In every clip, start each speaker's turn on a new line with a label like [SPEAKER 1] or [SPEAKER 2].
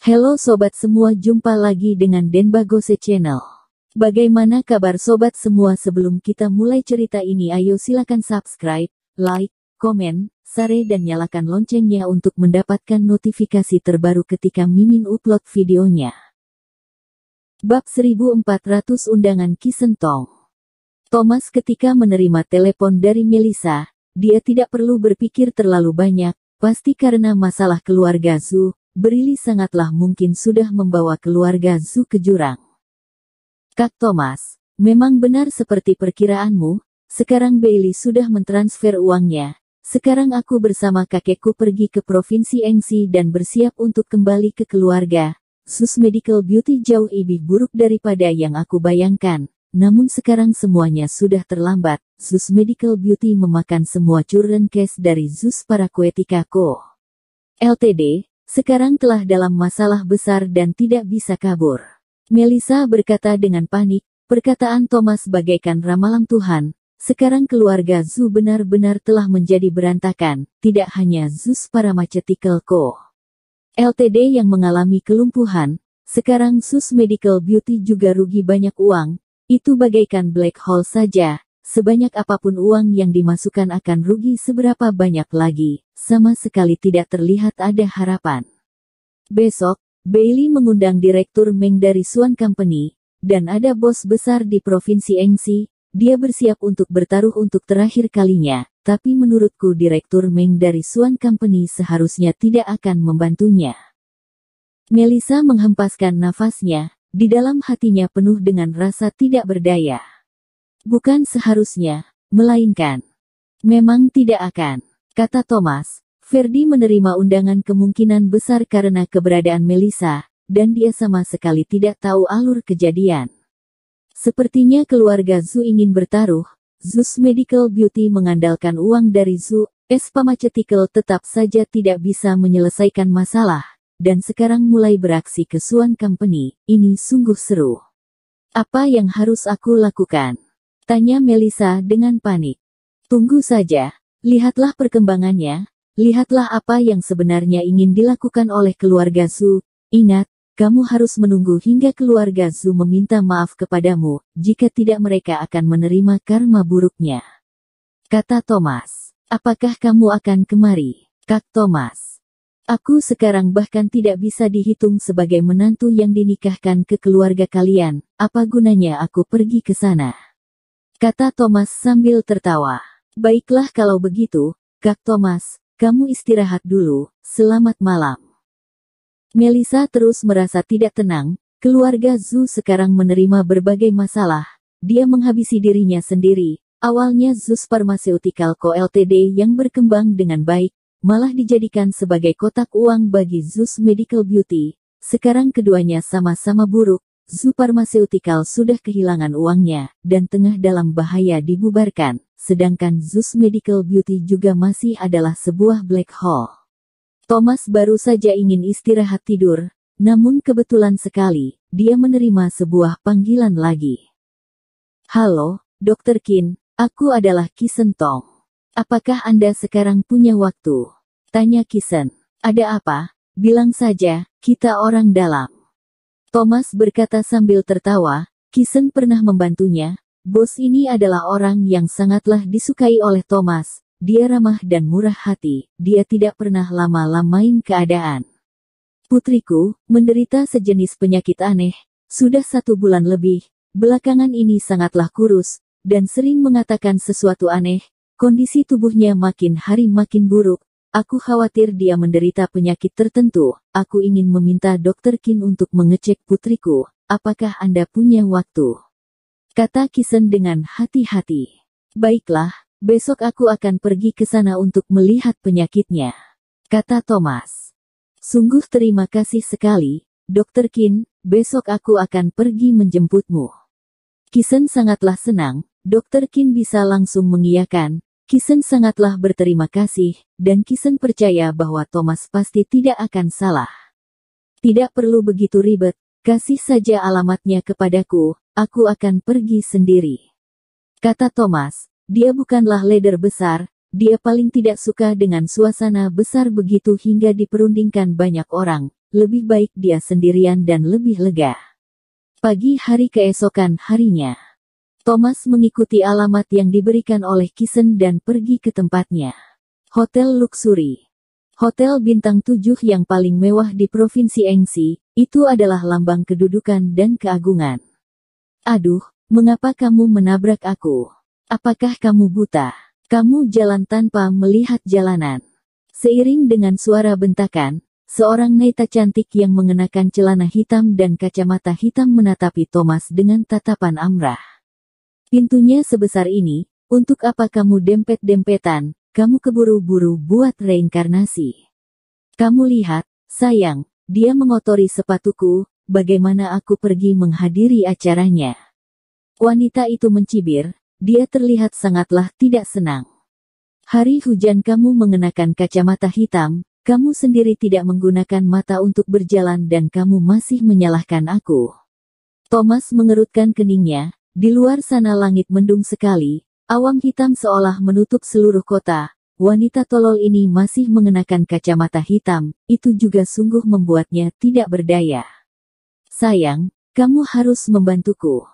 [SPEAKER 1] Halo sobat semua, jumpa lagi dengan Denbagose Channel. Bagaimana kabar sobat semua? Sebelum kita mulai cerita ini, ayo silakan subscribe, like, komen, share dan nyalakan loncengnya untuk mendapatkan notifikasi terbaru ketika Mimin upload videonya. Bab 1400 Undangan Kisentong. Thomas ketika menerima telepon dari Melissa, dia tidak perlu berpikir terlalu banyak, pasti karena masalah keluarga Zhu. Berili sangatlah mungkin sudah membawa keluarga Zhu ke jurang. Kak Thomas, memang benar seperti perkiraanmu, sekarang Bailey sudah mentransfer uangnya. Sekarang aku bersama kakekku pergi ke Provinsi Engsi dan bersiap untuk kembali ke keluarga. Zhu's Medical Beauty jauh lebih buruk daripada yang aku bayangkan. Namun sekarang semuanya sudah terlambat. Zhu's Medical Beauty memakan semua current cash dari Zhu's Paraquetica Co. Ltd. Sekarang telah dalam masalah besar dan tidak bisa kabur. Melissa berkata dengan panik, perkataan Thomas bagaikan ramalan Tuhan. Sekarang keluarga Zhu benar-benar telah menjadi berantakan, tidak hanya Zhu's Pharmaceutical Co. Ltd yang mengalami kelumpuhan, sekarang Zhu's Medical Beauty juga rugi banyak uang, itu bagaikan black hole saja. Sebanyak apapun uang yang dimasukkan akan rugi seberapa banyak lagi, sama sekali tidak terlihat ada harapan. Besok, Bailey mengundang Direktur Meng dari Swan Company, dan ada bos besar di Provinsi Engsi, dia bersiap untuk bertaruh untuk terakhir kalinya, tapi menurutku Direktur Meng dari Swan Company seharusnya tidak akan membantunya. Melissa menghempaskan nafasnya, di dalam hatinya penuh dengan rasa tidak berdaya. Bukan seharusnya, melainkan memang tidak akan, kata Thomas. Ferdi menerima undangan kemungkinan besar karena keberadaan Melissa, dan dia sama sekali tidak tahu alur kejadian. Sepertinya keluarga Zhu ingin bertaruh. Zhu's Medical Beauty mengandalkan uang dari Zhu, Pharmaceutical tetap saja tidak bisa menyelesaikan masalah, dan sekarang mulai beraksi ke Swan Company. Ini sungguh seru. Apa yang harus aku lakukan? Tanya Melissa dengan panik. Tunggu saja, lihatlah perkembangannya, lihatlah apa yang sebenarnya ingin dilakukan oleh keluarga Zhu. Ingat, kamu harus menunggu hingga keluarga Zhu meminta maaf kepadamu, jika tidak mereka akan menerima karma buruknya. Kata Thomas. Apakah kamu akan kemari, Kak Thomas? Aku sekarang bahkan tidak bisa dihitung sebagai menantu yang dinikahkan ke keluarga kalian, apa gunanya aku pergi ke sana? Kata Thomas sambil tertawa. Baiklah kalau begitu, Kak Thomas, kamu istirahat dulu, selamat malam. Melissa terus merasa tidak tenang, keluarga Zhu sekarang menerima berbagai masalah, dia menghabisi dirinya sendiri. Awalnya Zhu's Pharmaceutical Co. Ltd yang berkembang dengan baik, malah dijadikan sebagai kotak uang bagi Zhu's Medical Beauty, sekarang keduanya sama-sama buruk. Zhu Pharmaceutical sudah kehilangan uangnya, dan tengah dalam bahaya dibubarkan, sedangkan Zhu's Medical Beauty juga masih adalah sebuah black hole. Thomas baru saja ingin istirahat tidur, namun kebetulan sekali, dia menerima sebuah panggilan lagi. Halo, Dr. Qin, aku adalah Kisentong. Apakah Anda sekarang punya waktu? Tanya Kisen. Ada apa? Bilang saja, kita orang dalam. Thomas berkata sambil tertawa, Kisen pernah membantunya. Bos ini adalah orang yang sangatlah disukai oleh Thomas. Dia ramah dan murah hati, dia tidak pernah lama-lamain keadaan. Putriku, menderita sejenis penyakit aneh, sudah 1 bulan lebih, belakangan ini sangatlah kurus, dan sering mengatakan sesuatu aneh, kondisi tubuhnya makin hari makin buruk. Aku khawatir dia menderita penyakit tertentu. Aku ingin meminta Dr. Qin untuk mengecek putriku. Apakah Anda punya waktu? Kata Kisen dengan hati-hati. Baiklah, besok aku akan pergi ke sana untuk melihat penyakitnya. Kata Thomas. Sungguh terima kasih sekali, Dr. Qin. Besok aku akan pergi menjemputmu. Kisen sangatlah senang. Dr. Qin bisa langsung mengiyakan. Kisen sangatlah berterima kasih, dan Kisen percaya bahwa Thomas pasti tidak akan salah. Tidak perlu begitu ribet, kasih saja alamatnya kepadaku, aku akan pergi sendiri. Kata Thomas, dia bukanlah leader besar, dia paling tidak suka dengan suasana besar begitu hingga diperundingkan banyak orang, lebih baik dia sendirian dan lebih lega. Pagi hari keesokan harinya, Thomas mengikuti alamat yang diberikan oleh Kisen dan pergi ke tempatnya. Hotel luksuri. Hotel bintang 7 yang paling mewah di Provinsi Engsi, itu adalah lambang kedudukan dan keagungan. Aduh, mengapa kamu menabrak aku? Apakah kamu buta? Kamu jalan tanpa melihat jalanan. Seiring dengan suara bentakan, seorang wanita cantik yang mengenakan celana hitam dan kacamata hitam menatapi Thomas dengan tatapan amrah. Pintunya sebesar ini, untuk apa kamu dempet-dempetan, kamu keburu-buru buat reinkarnasi. Kamu lihat, sayang, dia mengotori sepatuku, bagaimana aku pergi menghadiri acaranya. Wanita itu mencibir, dia terlihat sangatlah tidak senang. Hari hujan kamu mengenakan kacamata hitam, kamu sendiri tidak menggunakan mata untuk berjalan dan kamu masih menyalahkan aku. Thomas mengerutkan keningnya. Di luar sana langit mendung sekali, awan hitam seolah menutup seluruh kota. Wanita tolol ini masih mengenakan kacamata hitam, itu juga sungguh membuatnya tidak berdaya. Sayang, kamu harus membantuku.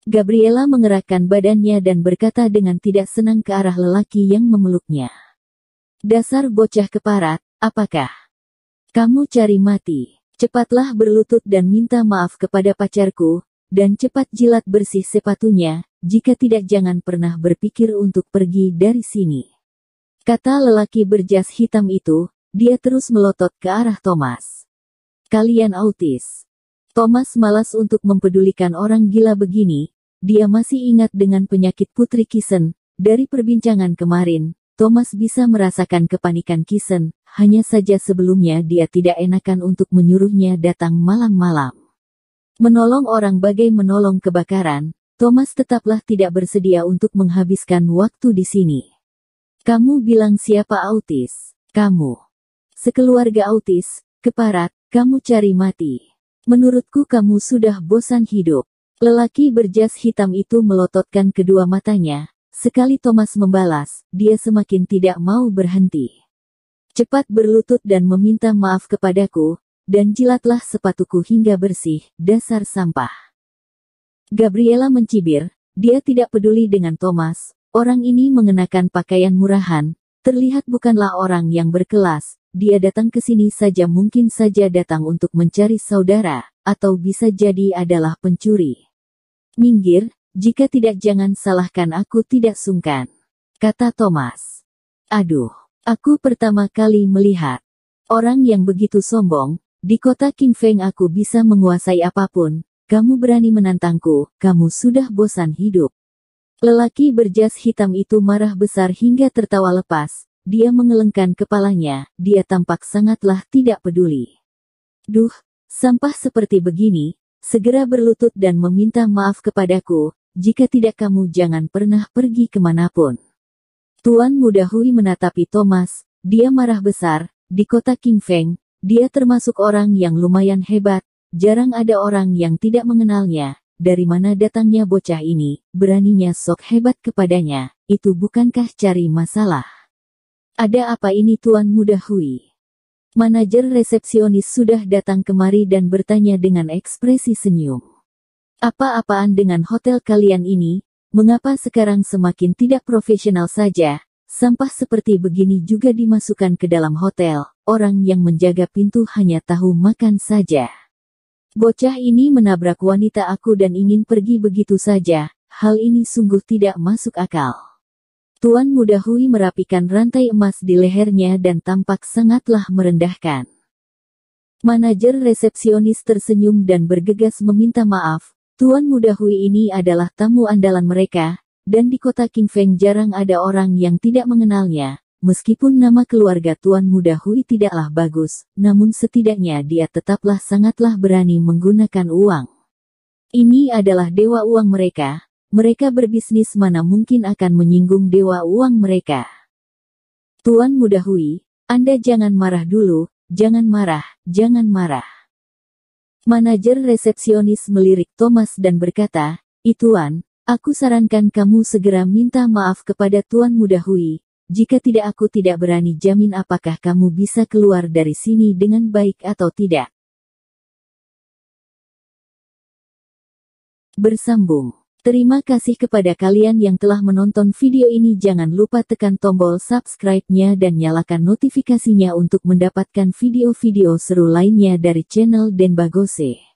[SPEAKER 1] Gabriela mengerahkan badannya dan berkata dengan tidak senang ke arah lelaki yang memeluknya. Dasar bocah keparat, apakah kamu cari mati? Cepatlah berlutut dan minta maaf kepada pacarku. Dan cepat jilat bersih sepatunya, jika tidak jangan pernah berpikir untuk pergi dari sini. Kata lelaki berjas hitam itu, dia terus melotot ke arah Thomas. Kalian autis. Thomas malas untuk mempedulikan orang gila begini, dia masih ingat dengan penyakit Putri Kisen. Dari perbincangan kemarin, Thomas bisa merasakan kepanikan Kisen, hanya saja sebelumnya dia tidak enakan untuk menyuruhnya datang malam-malam. Menolong orang bagai menolong kebakaran, Thomas tetaplah tidak bersedia untuk menghabiskan waktu di sini. Kamu bilang siapa autis? Kamu. Sekeluarga autis, keparat, kamu cari mati. Menurutku kamu sudah bosan hidup. Lelaki berjas hitam itu melototkan kedua matanya. Sekali Thomas membalas, dia semakin tidak mau berhenti. Cepat berlutut dan meminta maaf kepadaku. Dan jilatlah sepatuku hingga bersih, dasar sampah. Gabriela mencibir, dia tidak peduli dengan Thomas, orang ini mengenakan pakaian murahan, terlihat bukanlah orang yang berkelas, dia datang ke sini saja mungkin saja datang untuk mencari saudara, atau bisa jadi adalah pencuri. Minggir, jika tidak jangan salahkan aku tidak sungkan, kata Thomas. Aduh, aku pertama kali melihat orang yang begitu sombong. Di kota King Feng aku bisa menguasai apapun, kamu berani menantangku, kamu sudah bosan hidup. Lelaki berjas hitam itu marah besar hingga tertawa lepas, dia mengelengkan kepalanya, dia tampak sangatlah tidak peduli. Duh, sampah seperti begini, segera berlutut dan meminta maaf kepadaku, jika tidak kamu jangan pernah pergi kemanapun. Tuan Muda Hui menatapi Thomas, dia marah besar, di kota King Feng. Dia termasuk orang yang lumayan hebat, jarang ada orang yang tidak mengenalnya, dari mana datangnya bocah ini, beraninya sok hebat kepadanya, itu bukankah cari masalah? Ada apa ini Tuan Muda Hui? Manajer resepsionis sudah datang kemari dan bertanya dengan ekspresi senyum. Apa-apaan dengan hotel kalian ini, mengapa sekarang semakin tidak profesional saja? Sampah seperti begini juga dimasukkan ke dalam hotel, orang yang menjaga pintu hanya tahu makan saja. Bocah ini menabrak wanita aku dan ingin pergi begitu saja, hal ini sungguh tidak masuk akal. Tuan Muda Hui merapikan rantai emas di lehernya dan tampak sangatlah merendahkan. Manajer resepsionis tersenyum dan bergegas meminta maaf, Tuan Muda Hui ini adalah tamu andalan mereka, dan di kota King Feng jarang ada orang yang tidak mengenalnya, meskipun nama keluarga Tuan Muda Hui tidaklah bagus, namun setidaknya dia tetaplah sangatlah berani menggunakan uang. Ini adalah dewa uang mereka berbisnis mana mungkin akan menyinggung dewa uang mereka. Tuan Muda Hui, Anda jangan marah dulu, jangan marah, jangan marah. Manajer resepsionis melirik Thomas dan berkata, Tuan, aku sarankan kamu segera minta maaf kepada Tuan Muda Hui, Jika tidak, aku tidak berani jamin apakah kamu bisa keluar dari sini dengan baik atau tidak. Bersambung. Terima kasih kepada kalian yang telah menonton video ini. Jangan lupa tekan tombol subscribe-nya dan nyalakan notifikasinya untuk mendapatkan video-video seru lainnya dari channel Denbagose.